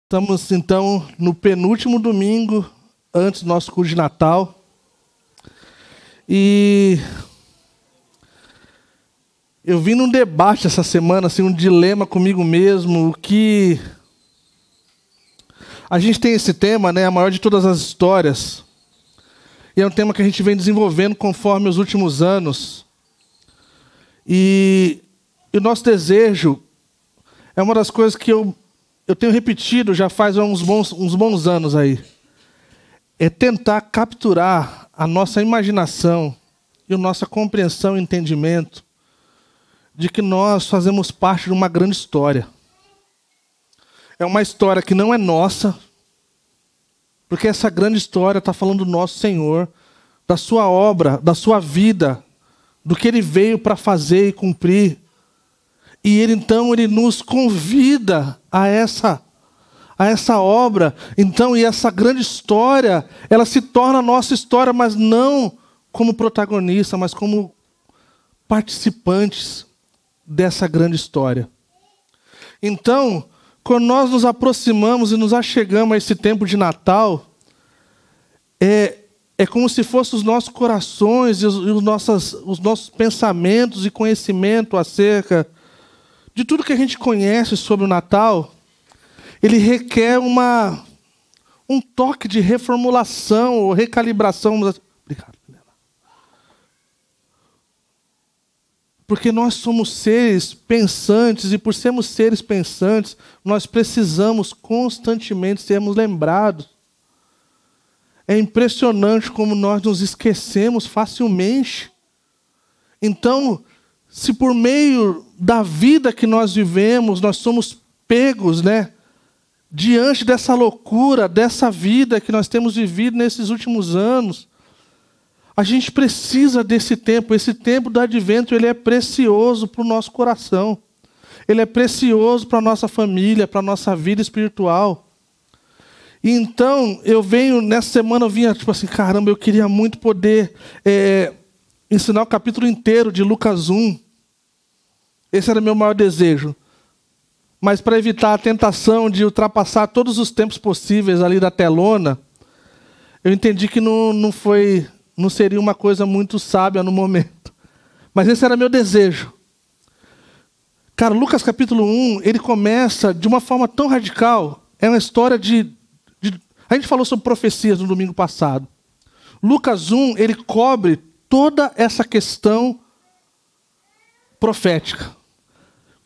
Estamos, então, no penúltimo domingo antes do nosso culto de Natal. E eu vim num debate essa semana, assim, um dilema comigo mesmo, que a gente tem esse tema, né, a maior de todas as histórias. E é um tema que a gente vem desenvolvendo conforme os últimos anos. E o nosso desejo é uma das coisas que eu tenho repetido já faz uns bons anos aí. É tentar capturar a nossa imaginação e a nossa compreensão e entendimento de que nós fazemos parte de uma grande história. É uma história que não é nossa, porque essa grande história está falando do nosso Senhor, da sua obra, da sua vida, do que Ele veio para fazer e cumprir. E Ele nos convida a essa obra. Então, e essa grande história, ela se torna a nossa história, mas não como protagonista, mas como participantes dessa grande história. Então, quando nós nos aproximamos e nos achegamos a esse tempo de Natal, é como se fossem os nossos corações e os nossos pensamentos e conhecimento acerca de tudo que a gente conhece sobre o Natal. Ele requer um toque de reformulação ou recalibração. Obrigado, Helena. Porque nós somos seres pensantes, e por sermos seres pensantes, nós precisamos constantemente sermos lembrados. É impressionante como nós nos esquecemos facilmente. Então, se por meio da vida que nós vivemos, nós somos pegos, né, diante dessa loucura, dessa vida que nós temos vivido nesses últimos anos, a gente precisa desse tempo. Esse tempo do Advento, ele é precioso para o nosso coração. Ele é precioso para a nossa família, para a nossa vida espiritual. E então, nessa semana eu vinha, tipo assim, caramba, eu queria muito poder ensinar o capítulo inteiro de Lucas 1. Esse era o meu maior desejo. Mas para evitar a tentação de ultrapassar todos os tempos possíveis ali da telona, eu entendi que não seria uma coisa muito sábia no momento. Mas esse era meu desejo. Cara, Lucas capítulo 1, ele começa de uma forma tão radical. É uma história a gente falou sobre profecias no domingo passado. Lucas 1, ele cobre toda essa questão profética.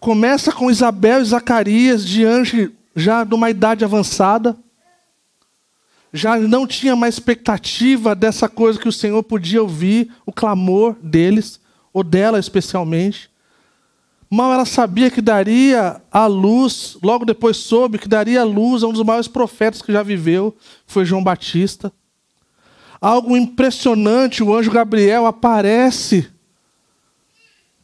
Começa com Isabel e Zacarias diante já de uma idade avançada. Já não tinha mais expectativa dessa coisa que o Senhor podia ouvir, o clamor deles, ou dela especialmente. Mal ela sabia que daria à luz, logo depois soube que daria à luz a um dos maiores profetas que já viveu, que foi João Batista. Algo impressionante, o anjo Gabriel aparece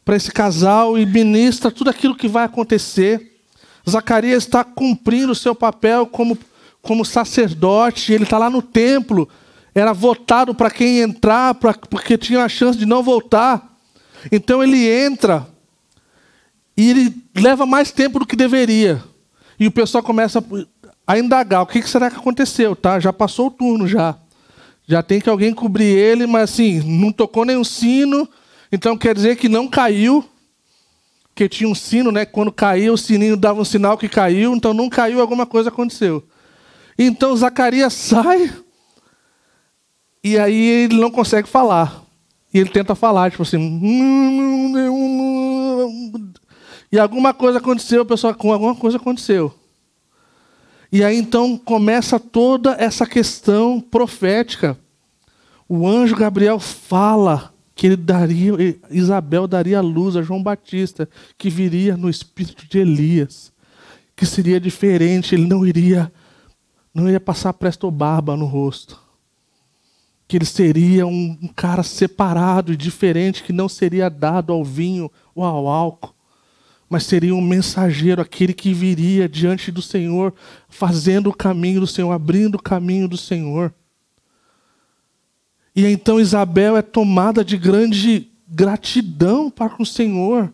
para esse casal e ministra tudo aquilo que vai acontecer. Zacarias está cumprindo o seu papel como sacerdote, ele está lá no templo, era votado para quem entrar, porque tinha a chance de não voltar. Então ele entra e ele leva mais tempo do que deveria. E o pessoal começa a indagar, o que será que aconteceu? Tá? Já passou o turno, já tem que alguém cobrir ele, mas assim, não tocou nenhum sino. Então quer dizer que não caiu, porque tinha um sino, né? Quando caía, o sininho dava um sinal que caiu, então não caiu, alguma coisa aconteceu. Então Zacarias sai, e aí ele não consegue falar. E ele tenta falar, tipo assim, e alguma coisa aconteceu, pessoal, alguma coisa aconteceu. E aí então começa toda essa questão profética. O anjo Gabriel fala que Isabel daria à luz a João Batista, que viria no espírito de Elias, que seria diferente, ele não iria passar presto barba no rosto, que ele seria um cara separado e diferente, que não seria dado ao vinho ou ao álcool, mas seria um mensageiro, aquele que viria diante do Senhor, fazendo o caminho do Senhor, abrindo o caminho do Senhor. E então Isabel é tomada de grande gratidão para com o Senhor.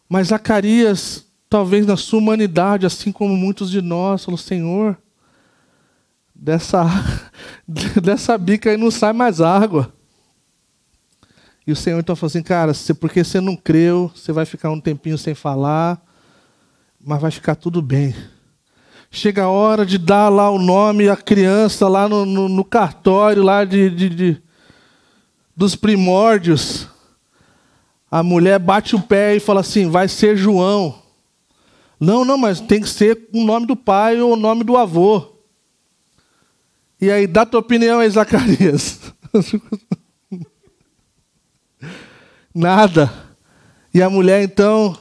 Mas Zacarias talvez na sua humanidade, assim como muitos de nós, falou: Senhor, dessa bica aí não sai mais água. E o Senhor então falou assim: cara, porque você não creu, você vai ficar um tempinho sem falar, mas vai ficar tudo bem. Chega a hora de dar lá o nome à criança, lá no cartório lá dos primórdios. A mulher bate o pé e fala assim: vai ser João. Não, mas tem que ser o nome do pai ou o nome do avô. E aí, dá tua opinião aí, Zacarias. Nada. E a mulher, então,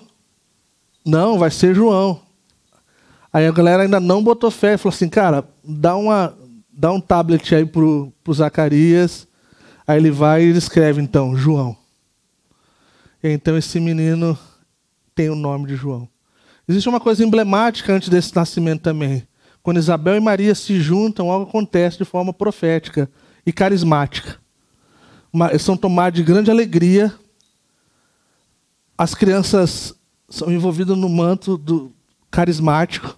não, vai ser João. Aí a galera ainda não botou fé, falou assim: cara, dá um tablet aí pro Zacarias. Aí ele vai e ele escreve, então, João. E então esse menino tem o nome de João. Existe uma coisa emblemática antes desse nascimento também. Quando Isabel e Maria se juntam, algo acontece de forma profética e carismática. Eles são tomados de grande alegria. As crianças são envolvidas no manto do carismático.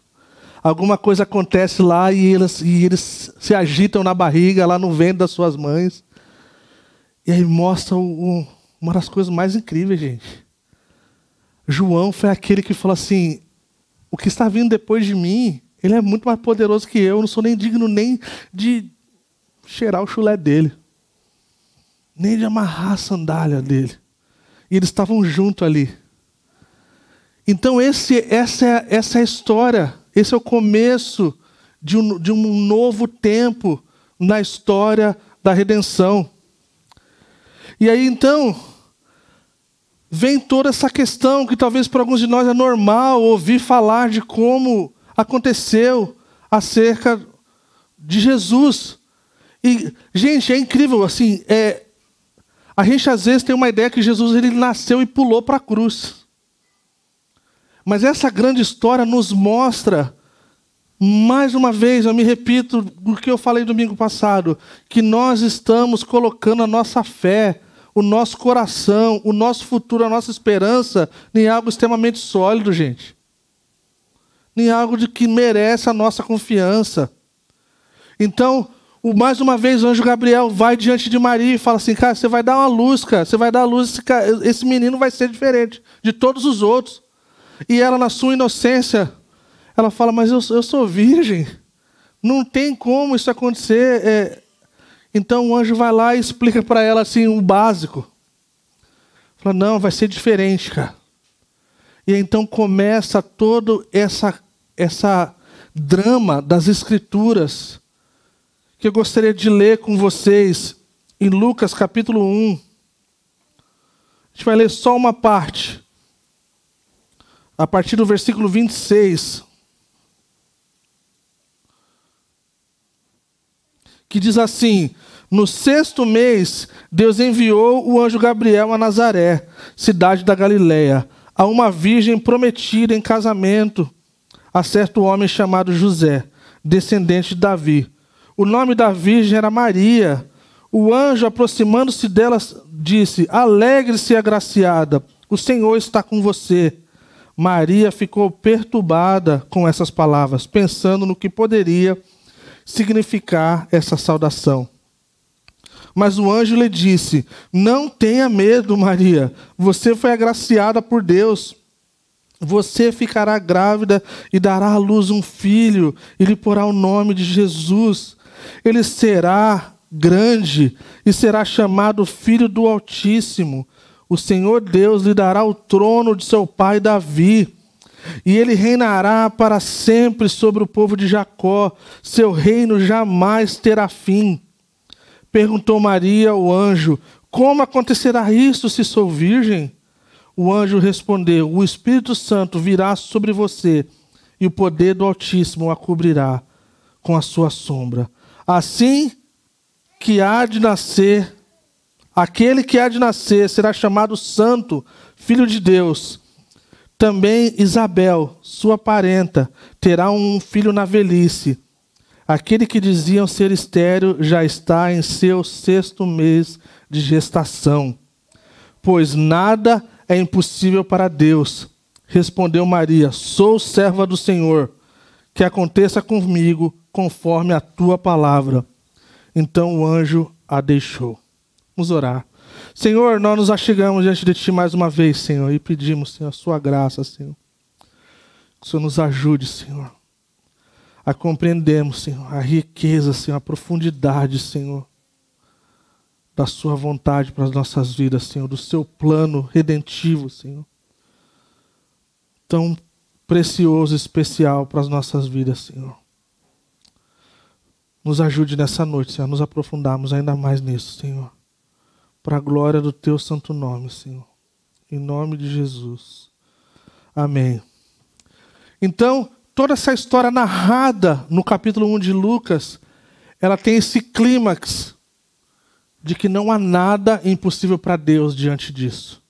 Alguma coisa acontece lá e eles se agitam na barriga, lá no ventre das suas mães. E aí mostra uma das coisas mais incríveis, gente. João foi aquele que falou assim: o que está vindo depois de mim, ele é muito mais poderoso que eu não sou nem digno nem de cheirar o chulé dele, nem de amarrar a sandália dele. E eles estavam juntos ali. Então essa é a história, esse é o começo de um novo tempo na história da redenção. E aí então vem toda essa questão que talvez para alguns de nós é normal ouvir falar de como aconteceu acerca de Jesus. E, gente, é incrível, assim, a gente às vezes tem uma ideia que Jesus ele nasceu e pulou para a cruz. Mas essa grande história nos mostra, mais uma vez, eu me repito do que eu falei domingo passado, que nós estamos colocando a nossa fé, o nosso coração, o nosso futuro, a nossa esperança em algo extremamente sólido, gente. Em algo de que merece a nossa confiança. Então, mais uma vez, o anjo Gabriel vai diante de Maria e fala assim: cara, você vai dar uma luz, cara. Você vai dar a luz, esse menino vai ser diferente de todos os outros. E ela, na sua inocência, ela fala: mas eu sou virgem. Não tem como isso acontecer. Então o anjo vai lá e explica para ela assim, o básico. Fala: não, vai ser diferente, cara. E então começa todo essa drama das Escrituras, que eu gostaria de ler com vocês em Lucas capítulo 1. A gente vai ler só uma parte, a partir do versículo 26, que diz assim: no 6º mês, Deus enviou o anjo Gabriel a Nazaré, cidade da Galileia, a uma virgem prometida em casamento a certo homem chamado José, descendente de Davi. O nome da virgem era Maria. O anjo, aproximando-se dela, disse: alegre-se, agraciada, o Senhor está com você. Maria ficou perturbada com essas palavras, pensando no que poderia significar essa saudação. Mas o anjo lhe disse: não tenha medo, Maria, você foi agraciada por Deus. Você ficará grávida e dará à luz um filho, e lhe porá o nome de Jesus. Ele será grande e será chamado Filho do Altíssimo. O Senhor Deus lhe dará o trono de seu pai Davi, e ele reinará para sempre sobre o povo de Jacó. Seu reino jamais terá fim. Perguntou Maria ao anjo: como acontecerá isso se sou virgem? O anjo respondeu: o Espírito Santo virá sobre você, e o poder do Altíssimo a cobrirá com a sua sombra. Assim que há de nascer, aquele que há de nascer será chamado Santo, Filho de Deus. Também Isabel, sua parenta, terá um filho na velhice. Aquele que diziam ser estéril já está em seu 6º mês de gestação. Pois nada é impossível para Deus. Respondeu Maria: sou serva do Senhor, que aconteça comigo conforme a tua palavra. Então o anjo a deixou. Vamos orar. Senhor, nós nos achegamos diante de Ti mais uma vez, Senhor, e pedimos, Senhor, a Sua graça, Senhor. Que o Senhor nos ajude, Senhor, a compreendermos, Senhor, a riqueza, Senhor, a profundidade, Senhor, da Sua vontade para as nossas vidas, Senhor, do Seu plano redentivo, Senhor, tão precioso e especial para as nossas vidas, Senhor. Nos ajude nessa noite, Senhor, a nos aprofundarmos ainda mais nisso, Senhor, para a glória do Teu santo nome, Senhor. Em nome de Jesus. Amém. Então, toda essa história narrada no capítulo 1 de Lucas, ela tem esse clímax de que não há nada impossível para Deus diante disso.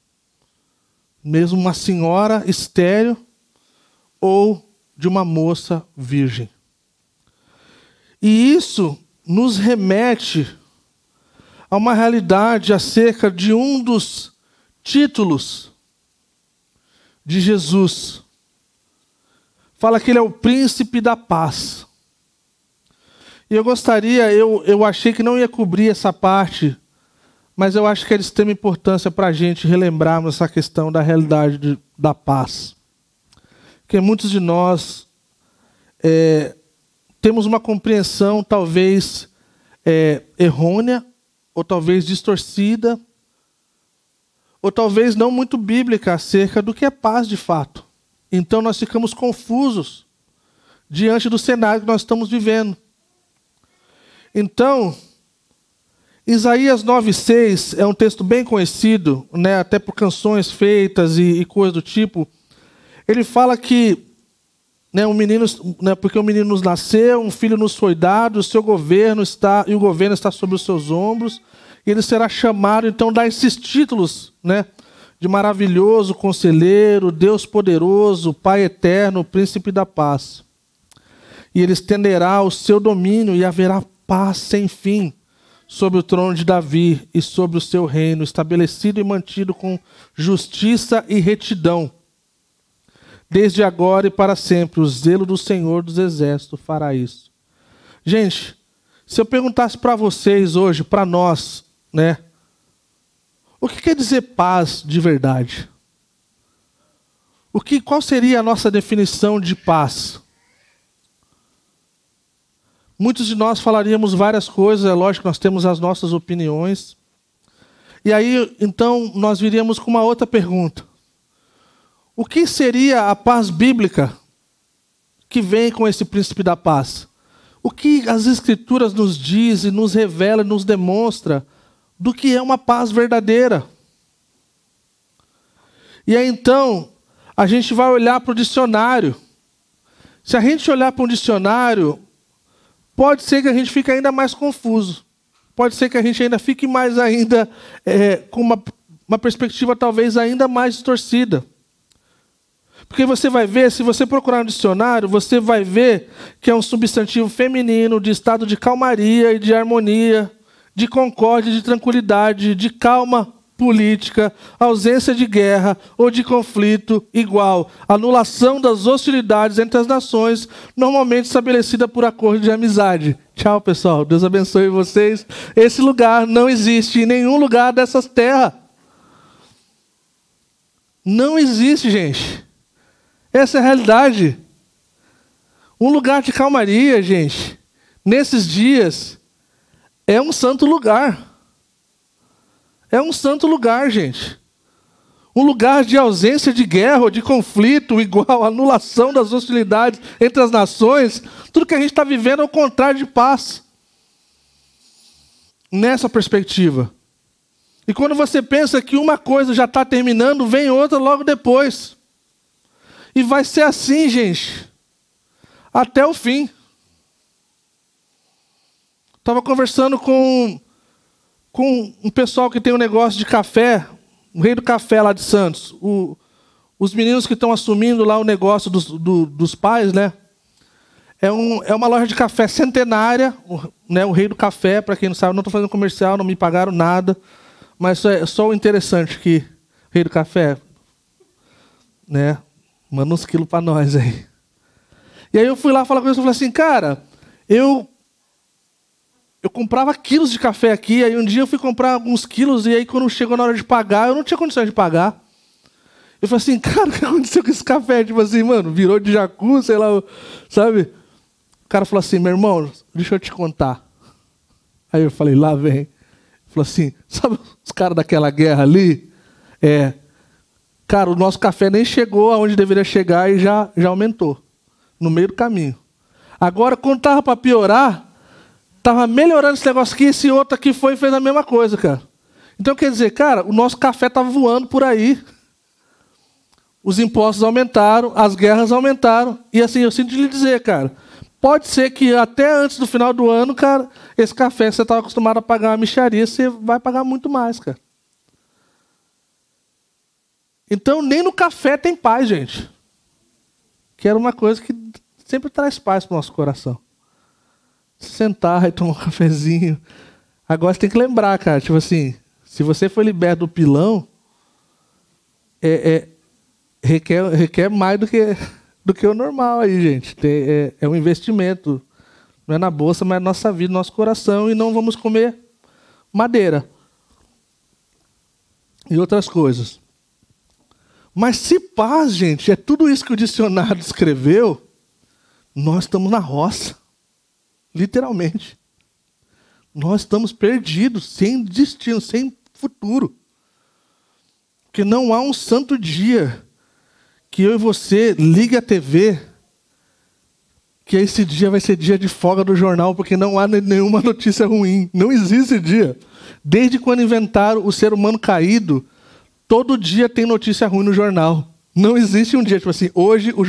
Mesmo uma senhora estéril ou de uma moça virgem. E isso nos remete a uma realidade acerca de um dos títulos de Jesus. Fala que Ele é o príncipe da paz. E eu gostaria, eu achei que não ia cobrir essa parte, mas eu acho que é de extrema importância para a gente relembrarmos essa questão da realidade da paz. Porque muitos de nós temos uma compreensão talvez errônea, ou talvez distorcida, ou talvez não muito bíblica acerca do que é paz de fato. Então nós ficamos confusos diante do cenário que nós estamos vivendo. Então, Isaías 9:6 é um texto bem conhecido, né, até por canções feitas e coisas do tipo. Ele fala que, né, porque o menino nos nasceu, um filho nos foi dado, o governo está sobre os seus ombros, e ele será chamado, então dá esses títulos, né, de maravilhoso, conselheiro, Deus poderoso, Pai eterno, príncipe da paz. E ele estenderá o seu domínio e haverá paz sem fim sobre o trono de Davi e sobre o seu reino, estabelecido e mantido com justiça e retidão. Desde agora e para sempre, o zelo do Senhor dos Exércitos fará isso. Gente, se eu perguntasse para vocês hoje, para nós, né, o que quer dizer paz de verdade? Qual seria a nossa definição de paz? Muitos de nós falaríamos várias coisas, é lógico que nós temos as nossas opiniões. E aí, então, nós viríamos com uma outra pergunta. O que seria a paz bíblica que vem com esse príncipe da paz? O que as Escrituras nos dizem, nos revela, nos demonstra do que é uma paz verdadeira? E aí, então, a gente vai olhar para o dicionário. Se a gente olhar para um dicionário, pode ser que a gente fique ainda mais confuso. Pode ser que a gente ainda fique mais ainda com uma perspectiva talvez ainda mais distorcida. Porque você vai ver, se você procurar no dicionário, você vai ver que é um substantivo feminino de estado de calmaria e de harmonia, de concórdia, de tranquilidade, de calma política, ausência de guerra ou de conflito igual, anulação das hostilidades entre as nações, normalmente estabelecida por acordo de amizade. Tchau, pessoal. Deus abençoe vocês. Esse lugar não existe em nenhum lugar dessas terras. Não existe, gente. Essa é a realidade. Um lugar de calmaria, gente, nesses dias, é um santo lugar. É um santo lugar, gente. Um lugar de ausência de guerra ou de conflito, igual à anulação das hostilidades entre as nações. Tudo que a gente está vivendo é o contrário de paz. Nessa perspectiva. E quando você pensa que uma coisa já está terminando, vem outra logo depois. E vai ser assim, gente, até o fim. Estava conversando com um pessoal que tem um negócio de café, o Rei do Café lá de Santos. Os meninos que estão assumindo lá o negócio dos pais, né? É uma loja de café centenária, né? O Rei do Café, para quem não sabe, não estou fazendo comercial, não me pagaram nada, mas é só o interessante que Rei do Café, né? Manda uns quilos para nós aí. E aí eu fui lá falar com eles e falei assim, cara, eu comprava quilos de café aqui, aí um dia eu fui comprar alguns quilos, e aí quando chegou na hora de pagar, eu não tinha condições de pagar. Eu falei assim, cara, o que aconteceu com esse café? Tipo assim, mano, virou de jacu, sei lá, sabe? O cara falou assim, meu irmão, deixa eu te contar. Aí eu falei, lá vem. Ele falou assim, sabe os caras daquela guerra ali? Cara, o nosso café nem chegou aonde deveria chegar e já aumentou, no meio do caminho. Agora, quando estava para piorar, estava melhorando esse negócio aqui, esse outro aqui foi e fez a mesma coisa, cara. Então, quer dizer, cara, o nosso café estava voando por aí. Os impostos aumentaram, as guerras aumentaram. E assim, eu sinto lhe dizer, cara, pode ser que até antes do final do ano, cara, esse café que você estava acostumado a pagar uma mixaria, você vai pagar muito mais, cara. Então, nem no café tem paz, gente. Que era uma coisa que sempre traz paz para o nosso coração. Sentar e tomar um cafezinho. Agora você tem que lembrar, cara, tipo assim, se você foi liberto do pilão, requer mais do que o normal aí, gente. É um investimento. Não é na bolsa, mas é na nossa vida, no nosso coração, e não vamos comer madeira. E outras coisas. Mas se paz, gente, é tudo isso que o dicionário escreveu, nós estamos na roça. Literalmente. Nós estamos perdidos, sem destino, sem futuro. Porque não há um santo dia que eu e você ligue a TV, que esse dia vai ser dia de folga do jornal, porque não há nenhuma notícia ruim. Não existe dia. Desde quando inventaram o ser humano caído, todo dia tem notícia ruim no jornal. Não existe um dia, tipo assim, hoje o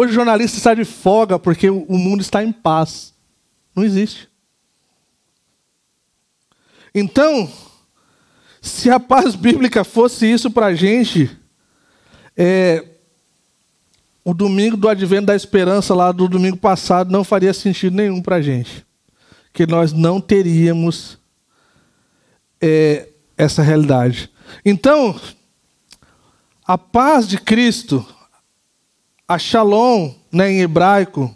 jornalista está de folga porque o mundo está em paz. Não existe. Então, se a paz bíblica fosse isso para a gente, o domingo do Advento da Esperança, lá do domingo passado, não faria sentido nenhum para a gente. Que nós não teríamos essa realidade. Então, a paz de Cristo, a shalom, né, em hebraico,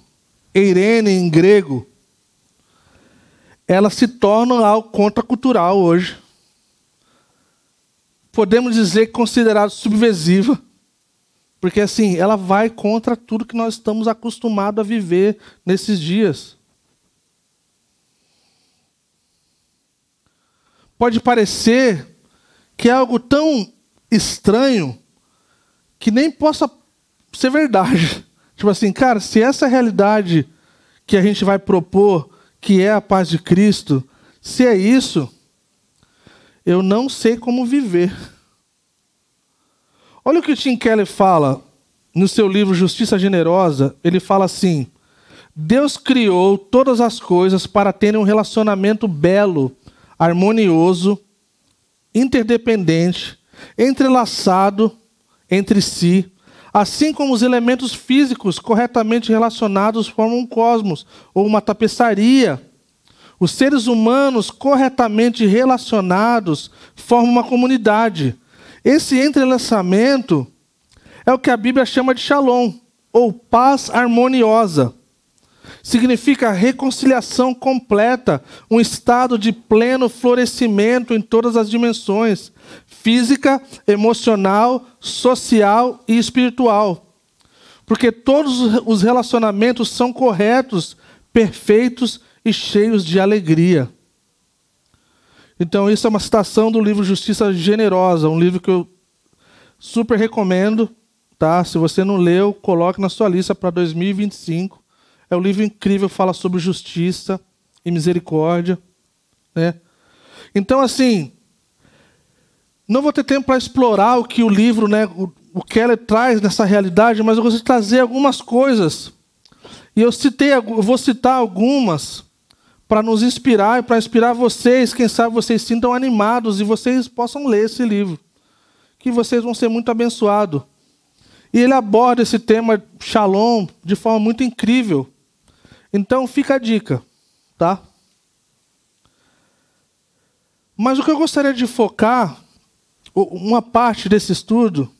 eirene em grego, ela se torna algo contracultural hoje. Podemos dizer considerado subversiva, porque assim, ela vai contra tudo que nós estamos acostumados a viver nesses dias. Pode parecer que é algo tão estranho que nem possa ser verdade. Tipo assim, cara, se essa realidade que a gente vai propor, que é a paz de Cristo, se é isso, eu não sei como viver. Olha o que o Tim Keller fala no seu livro Justiça Generosa. Ele fala assim: Deus criou todas as coisas para terem um relacionamento belo, harmonioso, interdependente, entrelaçado entre si, assim como os elementos físicos corretamente relacionados formam um cosmos ou uma tapeçaria. Os seres humanos corretamente relacionados formam uma comunidade. Esse entrelaçamento é o que a Bíblia chama de shalom, ou paz harmoniosa. Significa reconciliação completa, um estado de pleno florescimento em todas as dimensões, física, emocional, social e espiritual. Porque todos os relacionamentos são corretos, perfeitos e cheios de alegria. Então, isso é uma citação do livro Justiça Generosa, um livro que eu super recomendo, tá? Se você não leu, coloque na sua lista para 2025. É um livro incrível, fala sobre justiça e misericórdia, né? Então, assim, não vou ter tempo para explorar o que o livro, né, o Keller traz nessa realidade, mas eu gostaria de trazer algumas coisas. E eu vou citar algumas para nos inspirar e para inspirar vocês. Quem sabe vocês se sintam animados e vocês possam ler esse livro, que vocês vão ser muito abençoados. E ele aborda esse tema shalom de forma muito incrível. Então fica a dica, tá? Mas o que eu gostaria de focar, uma parte desse estudo,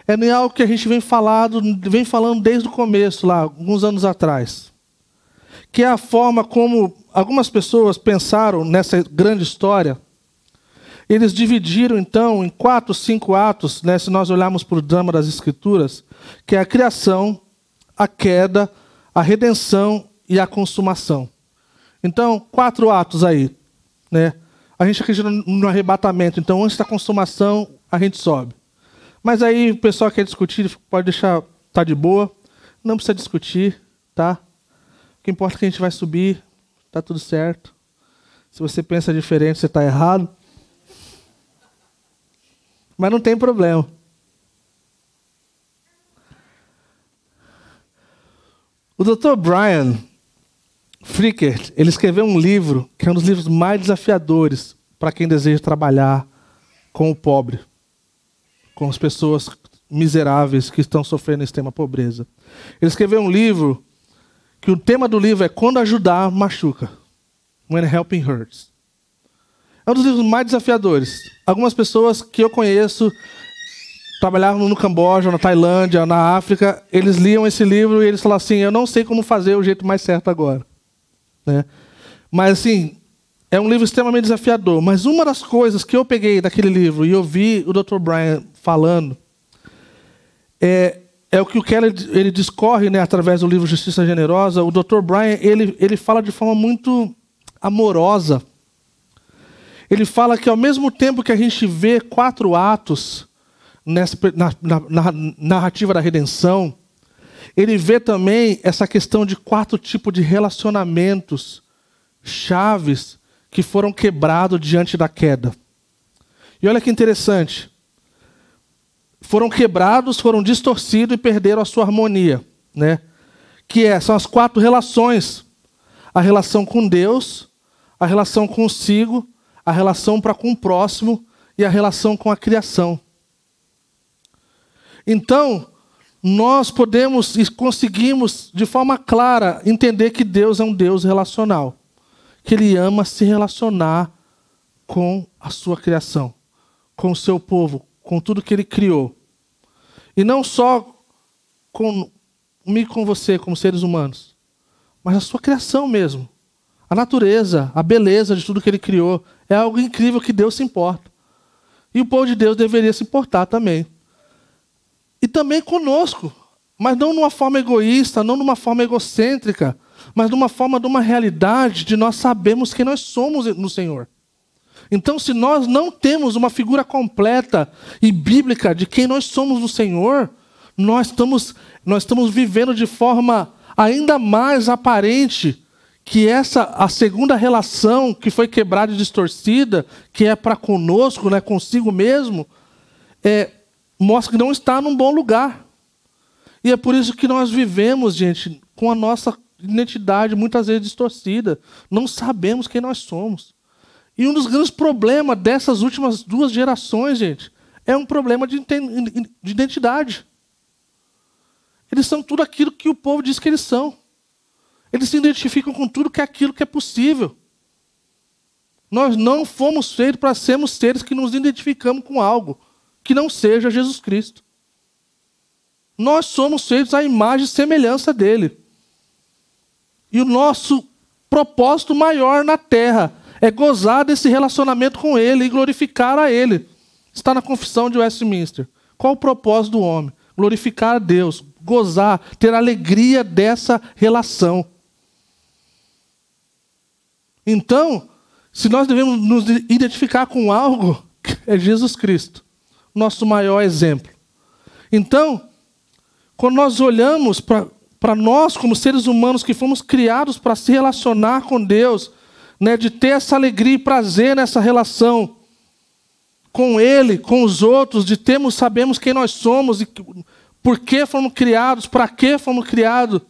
é em algo que a gente vem falando desde o começo, lá, alguns anos atrás. Que é a forma como algumas pessoas pensaram nessa grande história. Eles dividiram, então, em 4, 5 atos, né, se nós olharmos para o drama das Escrituras, que é a criação, a queda, a redenção e a consumação. Então, 4 atos aí. Né? A gente acredita no arrebatamento, então antes da consumação a gente sobe. Mas aí o pessoal quer discutir, pode deixar, tá de boa, não precisa discutir, tá? O que importa é que a gente vai subir, tá tudo certo. Se você pensa diferente, você está errado. Mas não tem problema. O Dr. Brian Frickert, ele escreveu um livro que é um dos livros mais desafiadores para quem deseja trabalhar com o pobre, com as pessoas miseráveis que estão sofrendo extrema pobreza. Ele escreveu um livro que o tema do livro é Quando Ajudar Machuca. When Helping Hurts. É um dos livros mais desafiadores. Algumas pessoas que eu conheço trabalhavam no Camboja, na Tailândia, na África, eles liam esse livro e eles falavam assim, eu não sei como fazer o jeito mais certo agora. Né? Mas assim, é um livro extremamente desafiador. Mas uma das coisas que eu peguei daquele livro e ouvi o Dr. Brian falando é o que o Keller ele discorre, né, através do livro Justiça Generosa. O Dr. Brian ele fala de forma muito amorosa. Ele fala que ao mesmo tempo que a gente vê 4 atos na narrativa da redenção, ele vê também essa questão de 4 tipos de relacionamentos chaves que foram quebrados diante da queda. E olha que interessante. Foram quebrados, foram distorcidos e perderam a sua harmonia. Né? São as 4 relações. A relação com Deus, a relação consigo, a relação para com o próximo e a relação com a criação. Então, nós podemos e conseguimos, de forma clara, entender que Deus é um Deus relacional. Que Ele ama se relacionar com a sua criação, com o seu povo, com tudo que Ele criou. E não só comigo e com você, como seres humanos, mas a sua criação mesmo. A natureza, a beleza de tudo que Ele criou. É algo incrível que Deus se importa. E o povo de Deus deveria se importar também. E também conosco. Mas não de uma forma egoísta, não de uma forma egocêntrica, mas de uma realidade de nós sabemos quem nós somos no Senhor. Então, se nós não temos uma figura completa e bíblica de quem nós somos no Senhor, nós estamos vivendo de forma ainda mais aparente que a segunda relação que foi quebrada e distorcida, que é para conosco, né, consigo mesmo, mostra que não está num bom lugar. E é por isso que nós vivemos, gente, com a nossa identidade muitas vezes distorcida. Não sabemos quem nós somos. E um dos grandes problemas dessas últimas 2 gerações, gente, é um problema de identidade. Eles são tudo aquilo que o povo diz que eles são. Eles se identificam com tudo que é aquilo que é possível. Nós não fomos feitos para sermos seres que nos identificamos com algo que não seja Jesus Cristo. Nós somos feitos à imagem e semelhança dele. E o nosso propósito maior na terra é gozar desse relacionamento com ele e glorificar a ele. Está na confissão de Westminster. Qual o propósito do homem? Glorificar a Deus, gozar, ter alegria dessa relação. Então, se nós devemos nos identificar com algo, é Jesus Cristo, nosso maior exemplo. Então, quando nós olhamos para nós como seres humanos que fomos criados para se relacionar com Deus, né, de ter essa alegria e prazer nessa relação com Ele, com os outros, sabemos quem nós somos e por que fomos criados, para que fomos criados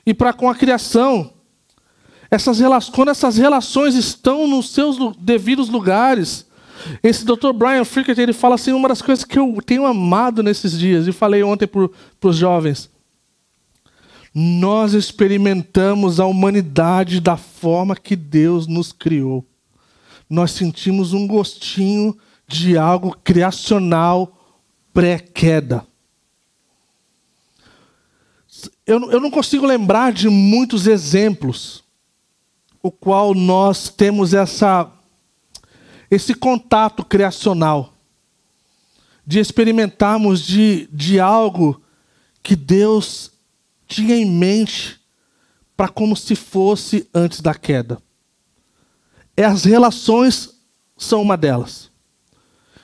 e para com a criação. Quando essas relações estão nos seus devidos lugares, esse Dr. Brian Frickert, ele fala assim, uma das coisas que eu tenho amado nesses dias, e falei ontem para os jovens, nós experimentamos a humanidade da forma que Deus nos criou. Nós sentimos um gostinho de algo criacional pré-queda. Eu não consigo lembrar de muitos exemplos o qual nós temos esse contato criacional, de experimentarmos de algo que Deus tinha em mente para como se fosse antes da queda. As relações são uma delas.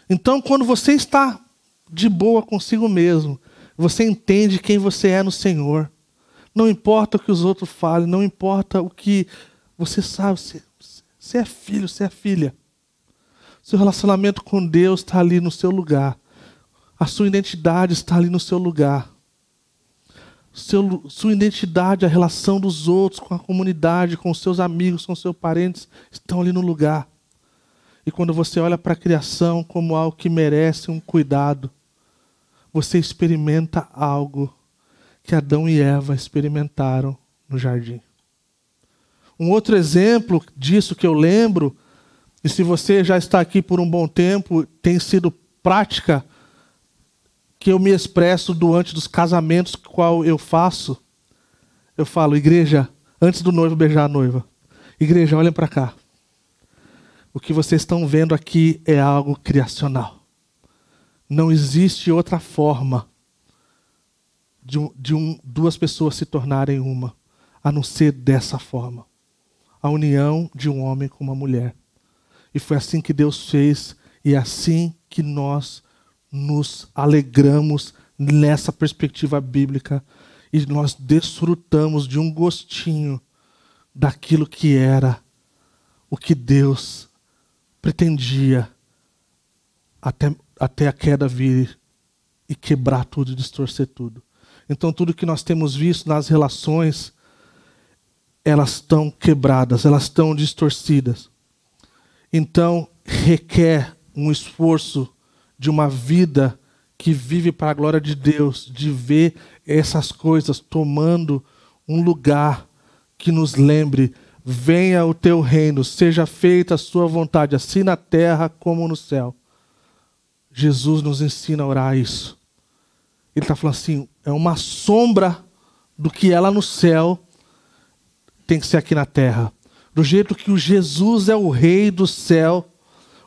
Então, quando você está de boa consigo mesmo, você entende quem você é no Senhor. Não importa o que os outros falem, não importa o que você sabe, você é filho, você é filha. Seu relacionamento com Deus está ali no seu lugar. A sua identidade está ali no seu lugar. Sua identidade, a relação dos outros com a comunidade, com os seus amigos, com os seus parentes, estão ali no lugar. E quando você olha para a criação como algo que merece um cuidado, você experimenta algo que Adão e Eva experimentaram no jardim. Um outro exemplo disso que eu lembro, e se você já está aqui por um bom tempo, tem sido prática que eu me expresso durante dos casamentos qual eu faço. Eu falo, igreja, antes do noivo beijar a noiva, igreja, olhem para cá. O que vocês estão vendo aqui é algo criacional. Não existe outra forma duas pessoas se tornarem uma, a não ser dessa forma. A união de um homem com uma mulher. E foi assim que Deus fez, e é assim que nós nos alegramos nessa perspectiva bíblica, e nós desfrutamos de um gostinho daquilo que era o que Deus pretendia até a queda vir e quebrar tudo, distorcer tudo. Então tudo que nós temos visto nas relações, elas estão quebradas, elas estão distorcidas. Então requer um esforço de uma vida que vive para a glória de Deus, de ver essas coisas tomando um lugar que nos lembre: venha o teu reino, seja feita a sua vontade, assim na terra como no céu. Jesus nos ensina a orar isso. Ele está falando assim, é uma sombra do que é lá no céu, tem que ser aqui na terra. Do jeito que o Jesus é o rei do céu,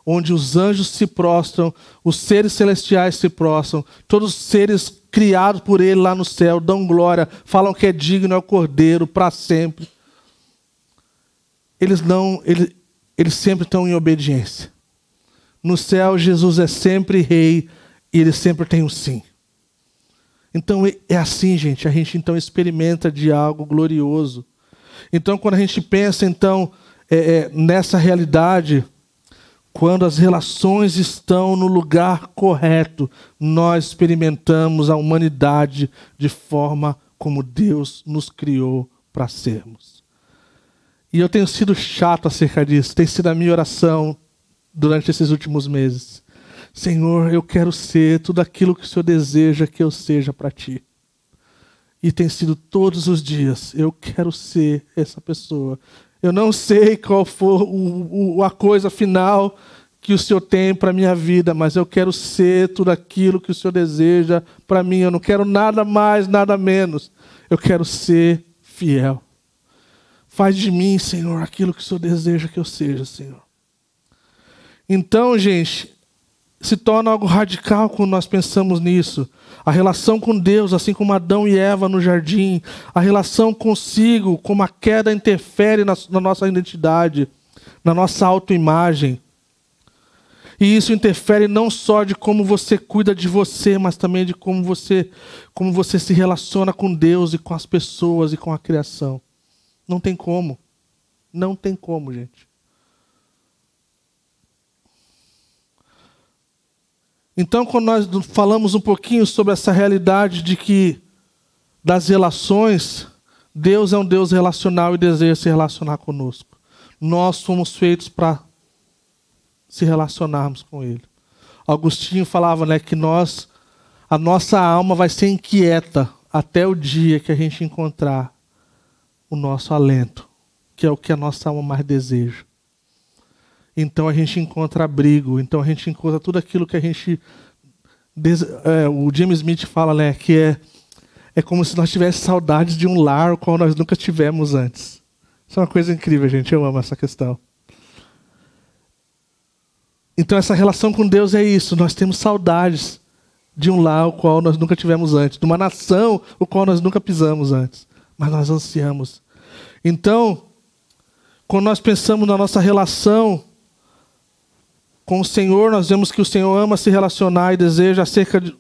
onde os anjos se prostram, os seres celestiais se prostram, todos os seres criados por ele lá no céu dão glória, falam que é digno, é o Cordeiro para sempre. Eles sempre estão em obediência. No céu, Jesus é sempre rei e ele sempre tem um sim. Então é assim, gente, a gente então experimenta de algo glorioso. Então quando a gente pensa então nessa realidade, quando as relações estão no lugar correto, nós experimentamos a humanidade de forma como Deus nos criou para sermos. E eu tenho sido chato acerca disso, tem sido a minha oração durante esses últimos meses. Senhor, eu quero ser tudo aquilo que o Senhor deseja que eu seja para Ti. E tem sido todos os dias, eu quero ser essa pessoa. Eu não sei qual for a coisa final que o Senhor tem para a minha vida, mas eu quero ser tudo aquilo que o Senhor deseja para mim. Eu não quero nada mais, nada menos. Eu quero ser fiel. Faz de mim, Senhor, aquilo que o Senhor deseja que eu seja, Senhor. Então, gente, se torna algo radical quando nós pensamos nisso. A relação com Deus, assim como Adão e Eva no jardim, a relação consigo, como a queda interfere na nossa identidade, na nossa autoimagem. E isso interfere não só de como você cuida de você, mas também de como você se relaciona com Deus e com as pessoas e com a criação. Não tem como. Não tem como, gente. Então, quando nós falamos um pouquinho sobre essa realidade de que das relações, Deus é um Deus relacional e deseja se relacionar conosco. Nós fomos feitos para se relacionarmos com Ele. Agostinho falava, né, que a nossa alma vai ser inquieta até o dia que a gente encontrar o nosso alento, que é o que a nossa alma mais deseja. Então a gente encontra abrigo, então a gente encontra tudo aquilo que a gente O Jim Smith fala, né, que é como se nós tivéssemos saudades de um lar o qual nós nunca tivemos antes. Isso é uma coisa incrível, gente. Eu amo essa questão. Então, essa relação com Deus é isso. Nós temos saudades de um lar o qual nós nunca tivemos antes. De uma nação o qual nós nunca pisamos antes. Mas nós ansiamos. Então, quando nós pensamos na nossa relação com o Senhor, nós vemos que o Senhor ama se relacionar e deseja acerca de,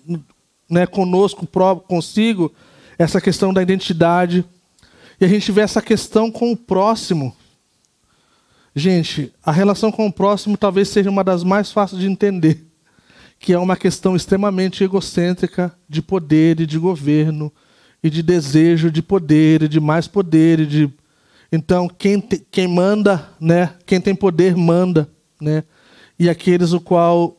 né, conosco, próprio, consigo, essa questão da identidade. E a gente vê essa questão com o próximo. Gente, a relação com o próximo talvez seja uma das mais fáceis de entender, que é uma questão extremamente egocêntrica de poder e de governo, e de desejo de poder, e de mais poder. Então, quem manda, né, quem tem poder, manda. Né, e aqueles o qual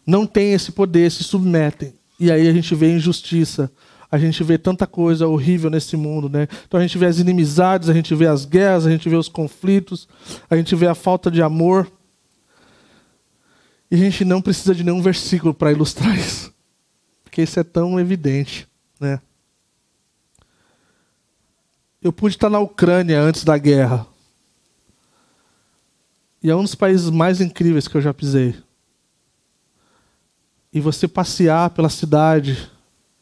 não têm esse poder se submetem. E aí a gente vê injustiça. A gente vê tanta coisa horrível nesse mundo, né? Então a gente vê as inimizades, a gente vê as guerras, a gente vê os conflitos, a gente vê a falta de amor. E a gente não precisa de nenhum versículo para ilustrar isso, porque isso é tão evidente, né? Eu pude estar na Ucrânia antes da guerra. E é um dos países mais incríveis que eu já pisei. E você passear pela cidade,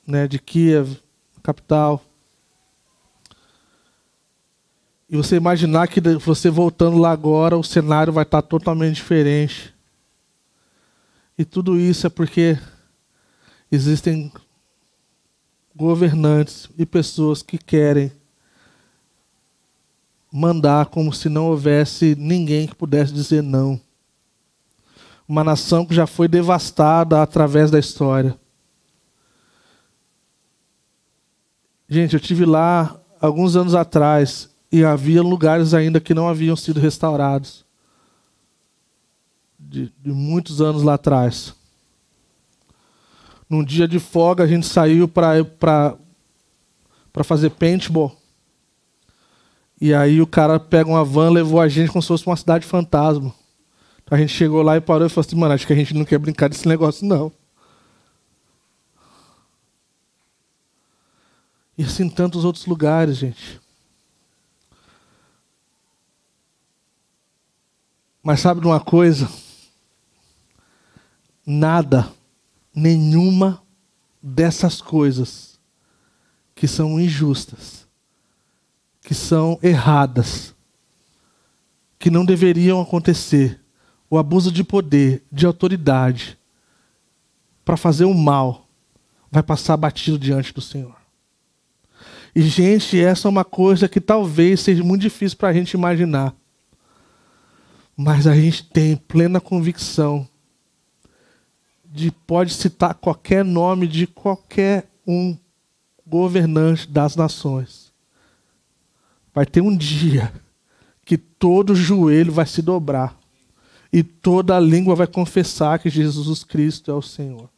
né, de Kiev, capital, e você imaginar que você voltando lá agora, o cenário vai estar totalmente diferente. E tudo isso é porque existem governantes e pessoas que querem mandar como se não houvesse ninguém que pudesse dizer não. Uma nação que já foi devastada através da história. Gente, eu estive lá alguns anos atrás e havia lugares ainda que não haviam sido restaurados. De muitos anos lá atrás. Num dia de folga a gente saiu para fazer paintball. E aí o cara pega uma van, levou a gente como se fosse uma cidade fantasma. Então a gente chegou lá e parou e falou assim, mano, acho que a gente não quer brincar desse negócio não. E assim tantos outros lugares, gente. Mas sabe de uma coisa? Nada, nenhuma dessas coisas que são injustas, que são erradas, que não deveriam acontecer, o abuso de poder, de autoridade, para fazer o mal, vai passar batido diante do Senhor. E, gente, essa é uma coisa que talvez seja muito difícil para a gente imaginar. Mas a gente tem plena convicção de pode citar qualquer nome de qualquer um governante das nações. Vai ter um dia que todo joelho vai se dobrar e toda língua vai confessar que Jesus Cristo é o Senhor.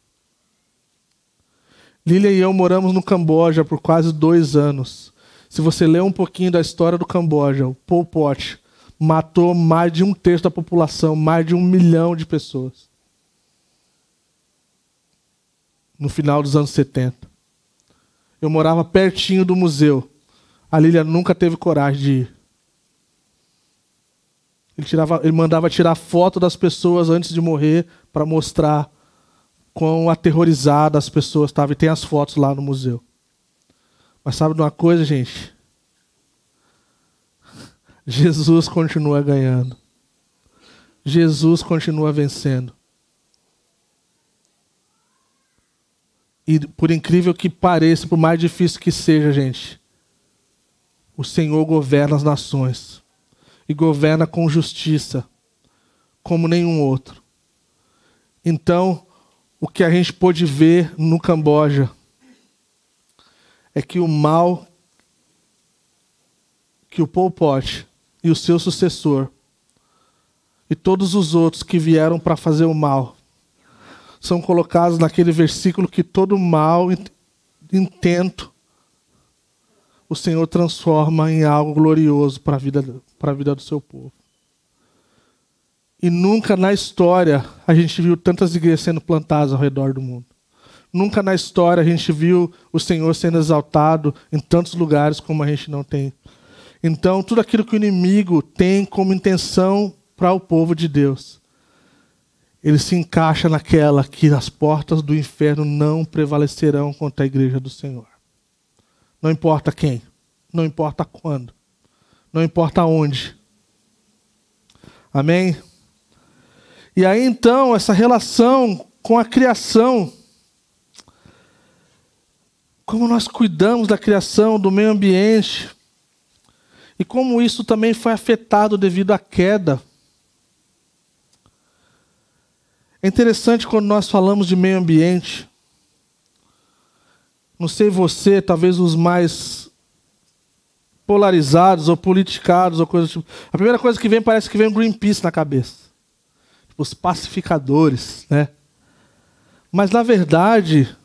Lília e eu moramos no Camboja por quase 2 anos. Se você ler um pouquinho da história do Camboja, o Pol Pot matou mais de 1/3 da população, mais de 1 milhão de pessoas. No final dos anos 70. Eu morava pertinho do museu. A Lília nunca teve coragem de ir. Ele mandava tirar foto das pessoas antes de morrer para mostrar quão aterrorizadas as pessoas estavam. E tem as fotos lá no museu. Mas sabe de uma coisa, gente? Jesus continua ganhando. Jesus continua vencendo. E por incrível que pareça, por mais difícil que seja, gente, o Senhor governa as nações. E governa com justiça, como nenhum outro. Então, o que a gente pôde ver no Camboja é que o mal que o Pol Pot e o seu sucessor e todos os outros que vieram para fazer o mal são colocados naquele versículo que todo mal intento o Senhor transforma em algo glorioso para a vida do seu povo. E nunca na história a gente viu tantas igrejas sendo plantadas ao redor do mundo. Nunca na história a gente viu o Senhor sendo exaltado em tantos lugares como a gente não tem. Então, tudo aquilo que o inimigo tem como intenção para o povo de Deus, ele se encaixa naquela que as portas do inferno não prevalecerão contra a igreja do Senhor. Não importa quem, não importa quando, não importa onde. Amém? E aí então, essa relação com a criação, como nós cuidamos da criação, do meio ambiente, e como isso também foi afetado devido à queda. É interessante quando nós falamos de meio ambiente. Não sei você, talvez os mais polarizados ou politicados ou coisa do tipo. A primeira coisa que vem, parece que vem o Greenpeace na cabeça. Tipo, os pacificadores, né? Mas na verdade,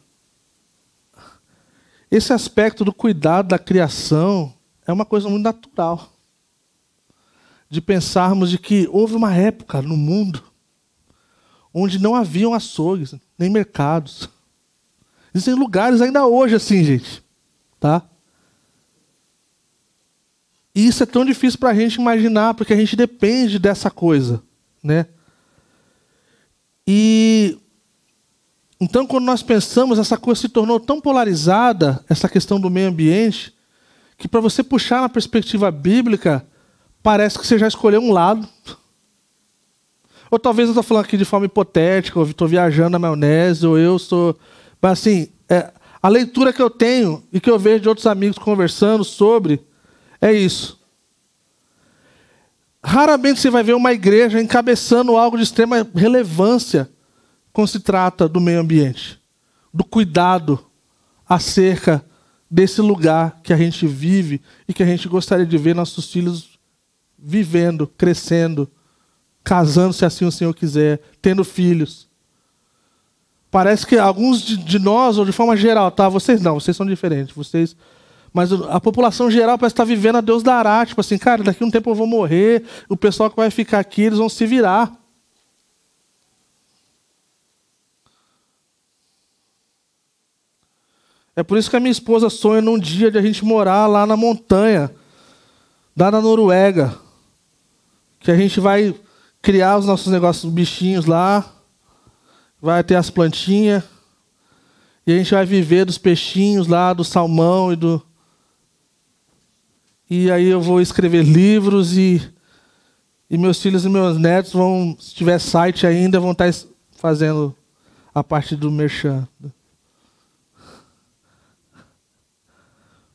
esse aspecto do cuidado da criação é uma coisa muito natural. De pensarmos de que houve uma época no mundo onde não haviam açougues, nem mercados. Existem lugares ainda hoje assim, gente. Tá? E isso é tão difícil para a gente imaginar, porque a gente depende dessa coisa. Né? E então, quando nós pensamos, essa coisa se tornou tão polarizada, essa questão do meio ambiente, que para você puxar na perspectiva bíblica, parece que você já escolheu um lado. Ou talvez eu estou falando aqui de forma hipotética, ou estou viajando na maionese, ou eu sou... Mas assim, a leitura que eu tenho e que eu vejo de outros amigos conversando sobre, é isso. Raramente você vai ver uma igreja encabeçando algo de extrema relevância quando se trata do meio ambiente, do cuidado acerca desse lugar que a gente vive e que a gente gostaria de ver nossos filhos vivendo, crescendo, casando, se assim o Senhor quiser, tendo filhos. Parece que alguns de nós, ou de forma geral, tá? Vocês não, vocês são diferentes, mas a população geral parece estar vivendo a Deus dará, tipo assim, cara, daqui a um tempo eu vou morrer, o pessoal que vai ficar aqui, eles vão se virar. É por isso que a minha esposa sonha num dia de a gente morar lá na montanha, lá na Noruega, que a gente vai criar os nossos negócios, os bichinhos lá, vai ter as plantinhas, e a gente vai viver dos peixinhos lá, do salmão e aí eu vou escrever livros e meus filhos e meus netos vão, se tiver site ainda, vão estar fazendo a parte do merchan.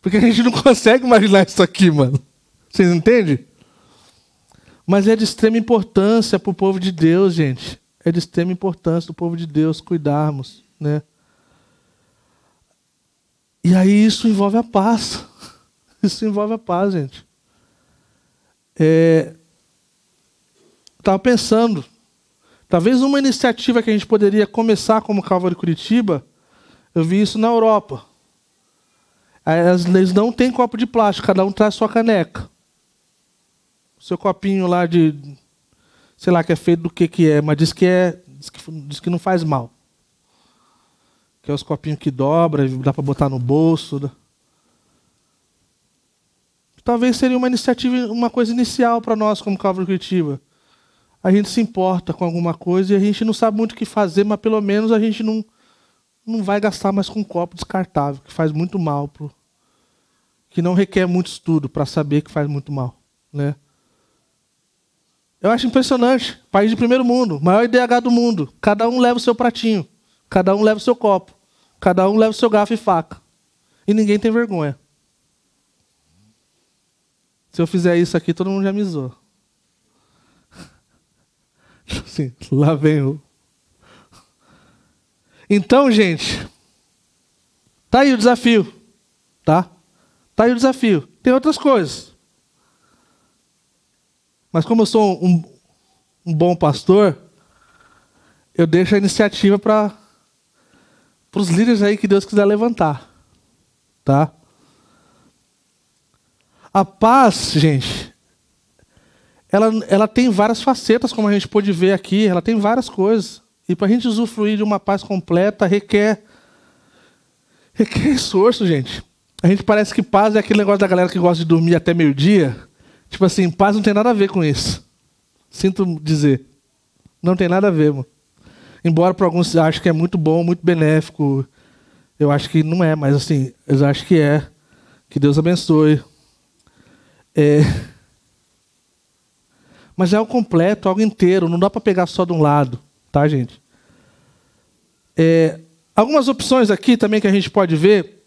Porque a gente não consegue imaginar isso aqui, mano. Vocês entendem? Mas é de extrema importância para o povo de Deus, gente. É de extrema importância do povo de Deus cuidarmos, né? E aí isso envolve a paz. Isso envolve a paz, gente. Estava pensando, talvez uma iniciativa que a gente poderia começar como Calvary Curitiba, eu vi isso na Europa. Eles não têm copo de plástico, cada um traz sua caneca. O seu copinho lá de... sei lá que é feito do que é, mas diz que não faz mal. Que é os copinhos que dobra, dá para botar no bolso. Talvez seria uma iniciativa, uma coisa inicial para nós como Calvary Curitiba. A gente se importa com alguma coisa e a gente não sabe muito o que fazer, mas pelo menos a gente não vai gastar mais com um copo descartável, que faz muito mal, que não requer muito estudo para saber que faz muito mal, né? Eu acho impressionante. País de primeiro mundo, maior IDH do mundo. Cada um leva o seu pratinho. Cada um leva o seu copo. Cada um leva o seu garfo e faca. E ninguém tem vergonha. Se eu fizer isso aqui, todo mundo já me zoa. Assim, lá vem o... Então, gente, tá aí o desafio. Tá? Tá aí o desafio. Tem outras coisas. Mas como eu sou um bom pastor, eu deixo a iniciativa para os líderes aí que Deus quiser levantar. Tá? A paz, gente, ela tem várias facetas, como a gente pôde ver aqui, ela tem várias coisas. E para a gente usufruir de uma paz completa, requer esforço, gente. A gente parece que paz é aquele negócio da galera que gosta de dormir até meio-dia. Tipo assim, paz não tem nada a ver com isso. Sinto dizer. Não tem nada a ver, mano. Embora para alguns achem que é muito bom, muito benéfico. Eu acho que não é, mas assim, eu acho que é. Que Deus abençoe. Mas é algo completo, algo inteiro. Não dá para pegar só de um lado. Tá, gente? Algumas opções aqui também que a gente pode ver.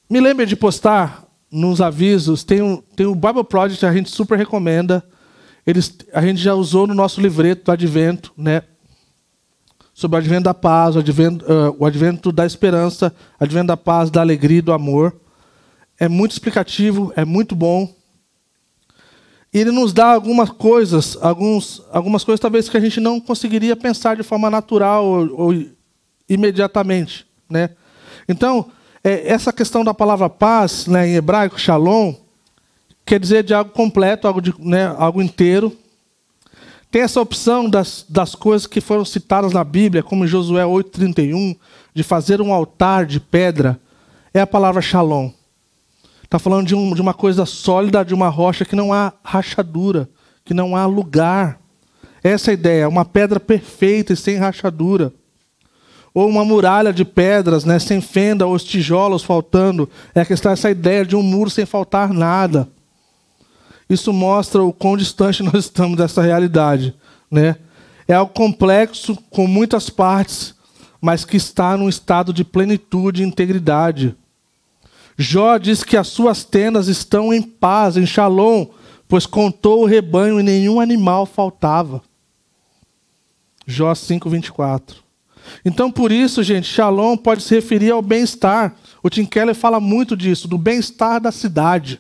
Me lembre de postar nos avisos. Tem o Bible Project, a gente super recomenda. A gente já usou no nosso livreto do Advento, né? Sobre o Advento da paz, o Advento da esperança, o Advento da paz, da alegria e do amor. É muito explicativo, é muito bom. E ele nos dá algumas coisas talvez que a gente não conseguiria pensar de forma natural ou imediatamente, né? Então, essa questão da palavra paz, né, em hebraico, shalom, quer dizer de algo completo, algo inteiro. Tem essa opção das coisas que foram citadas na Bíblia, como em Josué 8:31, de fazer um altar de pedra, é a palavra shalom. Está falando de uma coisa sólida, de uma rocha que não há rachadura, que não há lugar. Essa é a ideia, uma pedra perfeita e sem rachadura. Ou uma muralha de pedras, né, sem fenda, ou os tijolos faltando. Essa ideia de um muro sem faltar nada. Isso mostra o quão distante nós estamos dessa realidade, né? É algo complexo, com muitas partes, mas que está num estado de plenitude e integridade. Jó diz que as suas tendas estão em paz, em shalom, pois contou o rebanho e nenhum animal faltava. Jó 5:24. Então, por isso, gente, shalom pode se referir ao bem-estar. O Tim Keller fala muito disso, do bem-estar da cidade,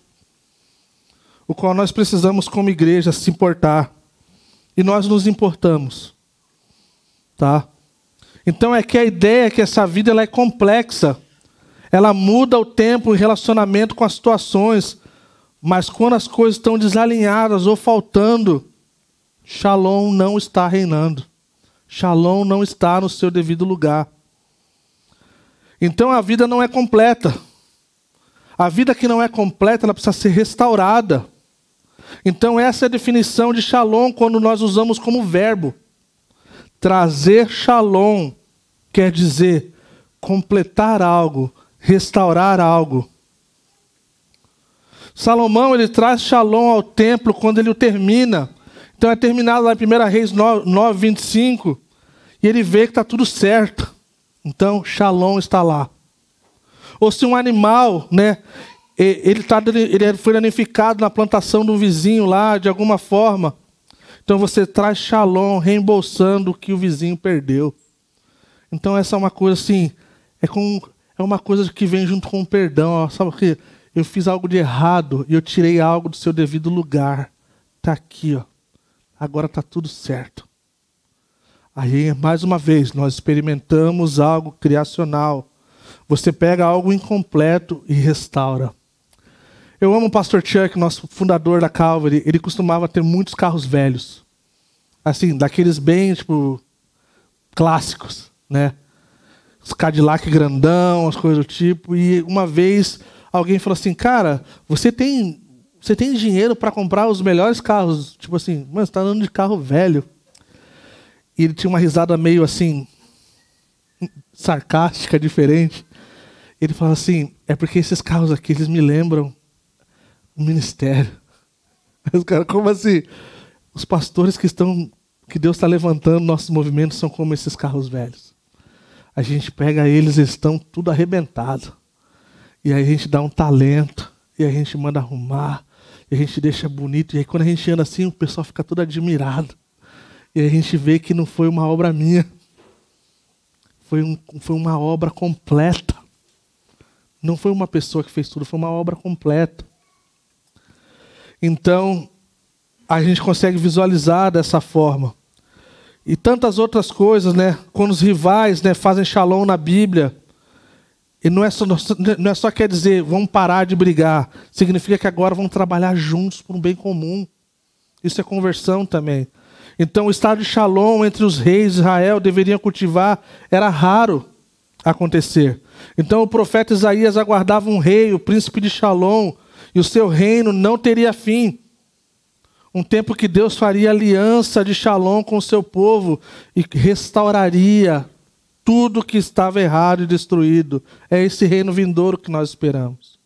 o qual nós precisamos, como igreja, se importar. E nós nos importamos. Tá? Então, é que a ideia é que essa vida ela é complexa. Ela muda o tempo em relacionamento com as situações. Mas quando as coisas estão desalinhadas ou faltando, shalom não está reinando. Shalom não está no seu devido lugar. Então a vida não é completa. A vida que não é completa, ela precisa ser restaurada. Então essa é a definição de shalom quando nós usamos como verbo. Trazer shalom quer dizer completar algo, restaurar algo. Salomão, ele traz shalom ao templo quando ele o termina. Então é terminado lá em 1 Reis 9:25, e ele vê que está tudo certo. Então, shalom está lá. Ou se um animal, né, ele foi danificado na plantação do vizinho lá, de alguma forma. Então você traz shalom, reembolsando o que o vizinho perdeu. Então essa é uma coisa assim, é uma coisa que vem junto com o perdão. Ó, sabe o que? Eu fiz algo de errado e eu tirei algo do seu devido lugar. Está aqui, ó. Agora está tudo certo. Aí, mais uma vez, nós experimentamos algo criacional. Você pega algo incompleto e restaura. Eu amo o Pastor Chuck, nosso fundador da Calvary. Ele costumava ter muitos carros velhos. Assim, daqueles bem, clássicos, né? Os Cadillac grandão, as coisas do tipo. E uma vez, alguém falou assim, cara, você tem dinheiro para comprar os melhores carros? Tipo assim, mano, você está andando de carro velho. E ele tinha uma risada meio assim, sarcástica, diferente. Ele falou assim, é porque esses carros aqui, eles me lembram o ministério. Os caras, como assim? Os pastores que Deus está levantando, nossos movimentos são como esses carros velhos. A gente pega eles estão tudo arrebentados. E aí a gente dá um talento, e a gente manda arrumar, e a gente deixa bonito. E aí quando a gente anda assim, o pessoal fica todo admirado. E a gente vê que não foi uma obra minha. Foi uma obra completa. Não foi uma pessoa que fez tudo, foi uma obra completa. Então, a gente consegue visualizar dessa forma. E tantas outras coisas, né? Quando os rivais, né, fazem shalom na Bíblia, E não é só quer dizer, vamos parar de brigar. Significa que agora vamos trabalhar juntos por um bem comum. Isso é conversão também. Então o estado de Shalom entre os reis de Israel deveriam cultivar, era raro acontecer. Então o profeta Isaías aguardava um rei, o príncipe de Shalom, e o seu reino não teria fim. Um tempo que Deus faria aliança de Shalom com o seu povo e restauraria tudo que estava errado e destruído. É esse reino vindouro que nós esperamos.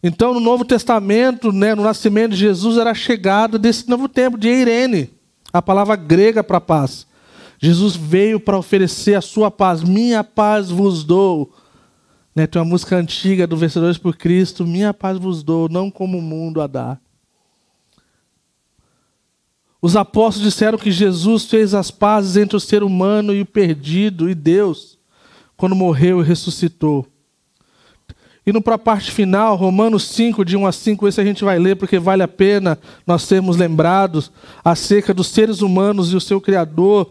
Então, no Novo Testamento, no nascimento de Jesus, era a chegada desse novo tempo, de Eirene, a palavra grega para paz. Jesus veio para oferecer a sua paz. Minha paz vos dou. Tem uma música antiga do Vencedores por Cristo. Minha paz vos dou, não como o mundo a dá. Os apóstolos disseram que Jesus fez as pazes entre o ser humano e o perdido e Deus, quando morreu e ressuscitou. Indo para a parte final, Romanos 5, de 1 a 5, esse a gente vai ler porque vale a pena nós sermos lembrados acerca dos seres humanos e o seu Criador.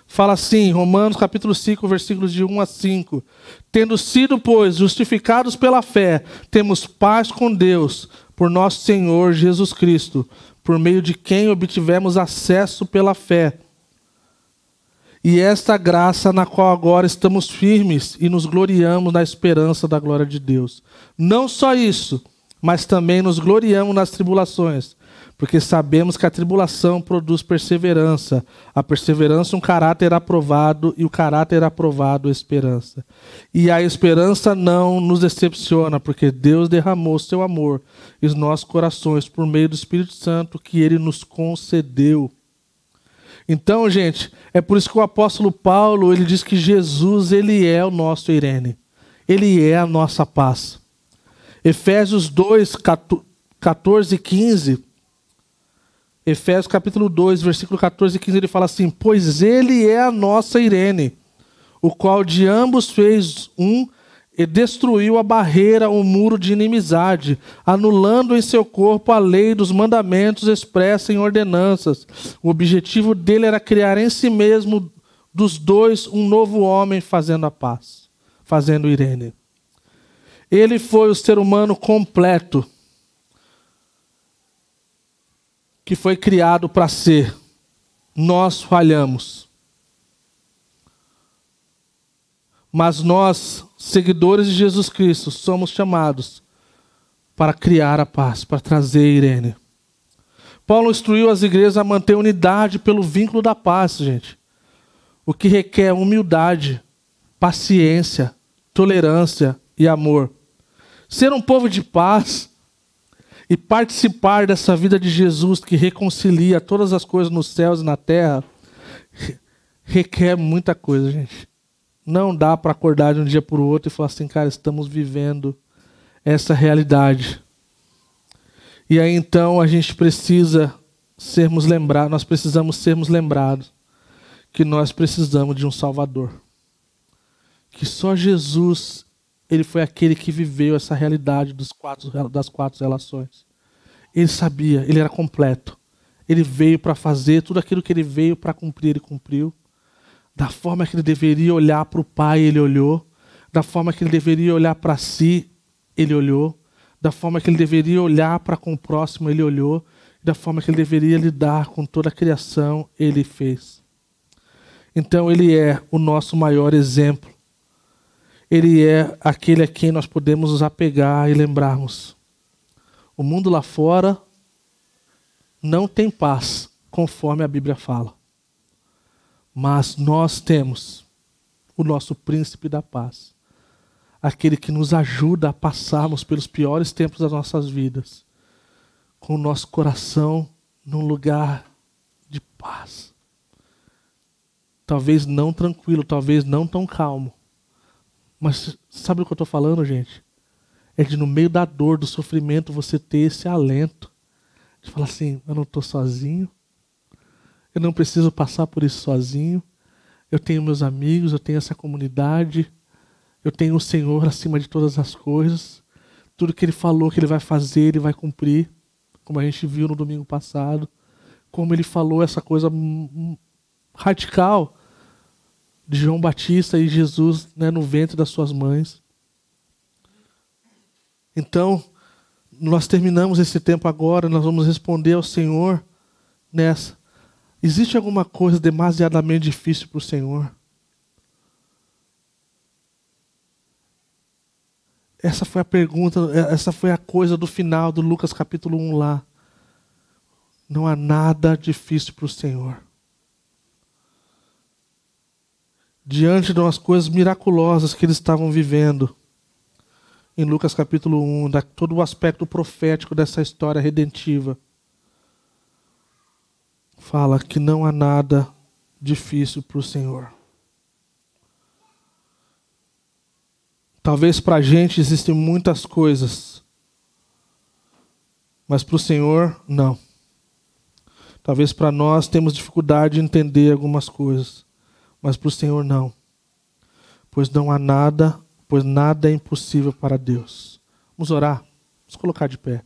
Fala assim, Romanos capítulo 5, versículos de 1 a 5. Tendo sido, pois, justificados pela fé, temos paz com Deus, por nosso Senhor Jesus Cristo, por meio de quem obtivemos acesso pela fé. E esta graça na qual agora estamos firmes e nos gloriamos na esperança da glória de Deus. Não só isso, mas também nos gloriamos nas tribulações, porque sabemos que a tribulação produz perseverança, a perseverança um caráter aprovado e o caráter aprovado esperança. E a esperança não nos decepciona, porque Deus derramou seu amor em nossos corações por meio do Espírito Santo que Ele nos concedeu. Então, gente, é por isso que o apóstolo Paulo, ele diz que Jesus, ele é o nosso Eirene. Ele é a nossa paz. Efésios 2, 14 e 15... Efésios capítulo 2, versículo 14 e 15, ele fala assim: pois ele é a nossa Eirene, o qual de ambos fez um e destruiu a barreira, o muro de inimizade, anulando em seu corpo a lei dos mandamentos expressa em ordenanças. O objetivo dele era criar em si mesmo, dos dois, um novo homem fazendo a paz, fazendo Eirene. Ele foi o ser humano completo, que foi criado para ser. Nós falhamos. Mas nós, seguidores de Jesus Cristo, somos chamados para criar a paz, para trazer Eirene. Paulo instruiu as igrejas a manter unidade pelo vínculo da paz, gente. O que requer humildade, paciência, tolerância e amor. Ser um povo de paz e participar dessa vida de Jesus que reconcilia todas as coisas nos céus e na terra, requer muita coisa, gente. Não dá para acordar de um dia para o outro e falar assim, cara, estamos vivendo essa realidade. E aí então a gente precisa sermos lembrados, nós precisamos sermos lembrados que nós precisamos de um Salvador. Que só Jesus, ele foi aquele que viveu essa realidade das quatro relações. Ele sabia, ele era completo. Ele veio para fazer tudo aquilo que ele veio para cumprir, ele cumpriu. Da forma que ele deveria olhar para o Pai, ele olhou. Da forma que ele deveria olhar para si, ele olhou. Da forma que ele deveria olhar para com o próximo, ele olhou. Da forma que ele deveria lidar com toda a criação, ele fez. Então ele é o nosso maior exemplo. Ele é aquele a quem nós podemos nos apegar e lembrarmos. O mundo lá fora não tem paz, conforme a Bíblia fala. Mas nós temos o nosso príncipe da paz. Aquele que nos ajuda a passarmos pelos piores tempos das nossas vidas. Com o nosso coração num lugar de paz. Talvez não tranquilo, talvez não tão calmo. Mas sabe o que eu estou falando, gente? É de no meio da dor, do sofrimento, você ter esse alento. De falar assim, eu não estou sozinho. Eu não preciso passar por isso sozinho. Eu tenho meus amigos, eu tenho essa comunidade. Eu tenho o Senhor acima de todas as coisas. Tudo que Ele falou que Ele vai fazer, Ele vai cumprir. Como a gente viu no domingo passado. Como Ele falou essa coisa radical de João Batista e Jesus, né, no ventre das suas mães. Então, nós terminamos esse tempo agora, nós vamos responder ao Senhor nessa. Existe alguma coisa demasiadamente difícil para o Senhor? Essa foi a pergunta, essa foi a coisa do final do Lucas capítulo 1 lá. Não há nada difícil para o Senhor. Diante de umas coisas miraculosas que eles estavam vivendo, em Lucas capítulo 1, todo o aspecto profético dessa história redentiva, fala que não há nada difícil para o Senhor. Talvez para a gente existem muitas coisas, mas para o Senhor, não. Talvez para nós temos dificuldade de entender algumas coisas, mas para o Senhor não. Pois nada é impossível para Deus. Vamos orar, vamos colocar de pé.